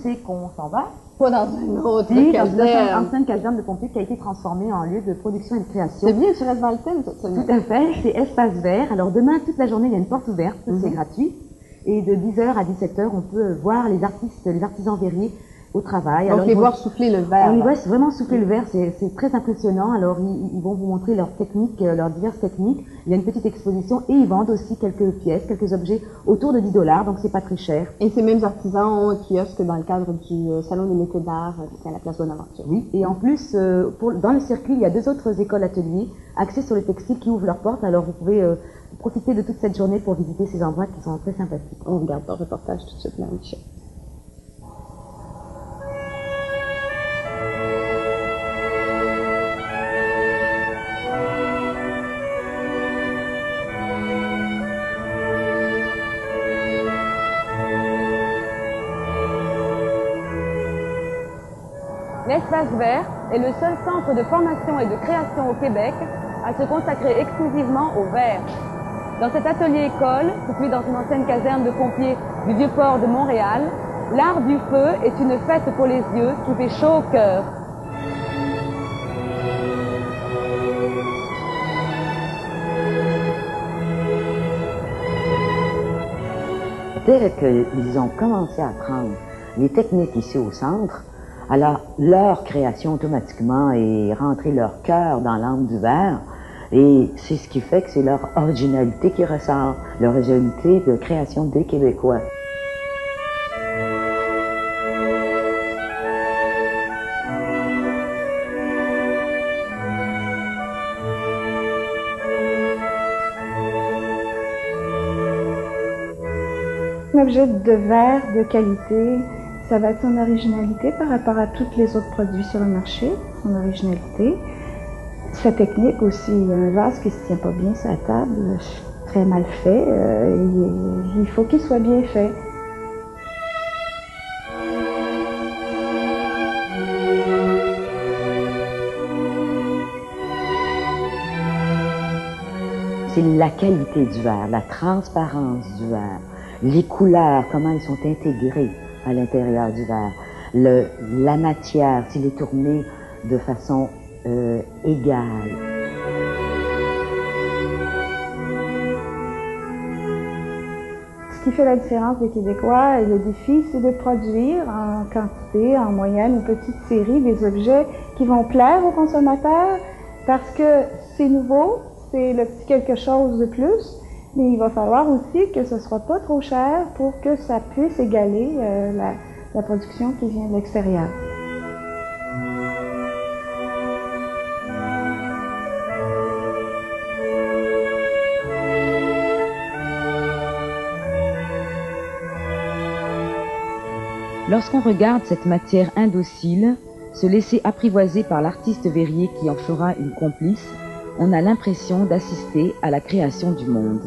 c'est qu'on s'en va. Pas dans une autre Oui, dans une caserne. ancienne caserne de pompiers qui a été transformée en lieu de production et de création. C'est bien, tu restes dans le thème, Tout à fait, c'est Espace Vert. Alors demain, toute la journée, il y a une porte ouverte, c'est gratuit. Et de 10h à 17h, on peut voir les artistes, les artisans verriers au travail. Donc alors, les voir souffler le verre. On les voit vraiment souffler le verre, c'est très impressionnant. Alors ils vont vous montrer leurs techniques, leurs diverses techniques. Il y a une petite exposition et ils vendent aussi quelques pièces, quelques objets autour de 10 $, donc c'est pas très cher. Et ces mêmes artisans ont un kiosque dans le cadre du Salon des métiers d'art qui est à la place Bonaventure. Oui, et en plus, dans le circuit, il y a 2 autres écoles ateliers axées sur le textile qui ouvrent leurs portes. Alors vous pouvez profiter de toute cette journée pour visiter ces endroits qui sont très sympathiques. On regarde le reportage tout de suite, Marie-Michel. L'Espace Vert est le seul centre de formation et de création au Québec à se consacrer exclusivement au verre. Dans cet atelier-école, situé dans une ancienne caserne de pompiers du Vieux-Port de Montréal, l'art du feu est une fête pour les yeux qui fait chaud au cœur. Dès qu'ils ont commencé à apprendre les techniques ici au centre, alors leur création automatiquement est rentrée leur cœur dans l'âme du verre. Et c'est ce qui fait que c'est leur originalité qui ressort, l'originalité de création des Québécois. Un objet de verre de qualité, ça va être son originalité par rapport à tous les autres produits sur le marché, son originalité. Sa technique aussi, un vase qui se tient pas bien sur la table, très mal fait, il faut qu'il soit bien fait. C'est la qualité du verre, la transparence du verre, les couleurs, comment elles sont intégrées à l'intérieur du verre, la matière, s'il est tourné de façon égale. Ce qui fait la différence des Québécois, le défi, c'est de produire en quantité, en moyenne ou petite série, des objets qui vont plaire aux consommateurs parce que c'est nouveau, c'est le petit quelque chose de plus, mais il va falloir aussi que ce ne soit pas trop cher pour que ça puisse égaler la production qui vient de l'extérieur. Lorsqu'on regarde cette matière indocile, se laisser apprivoiser par l'artiste verrier qui en fera une complice, on a l'impression d'assister à la création du monde.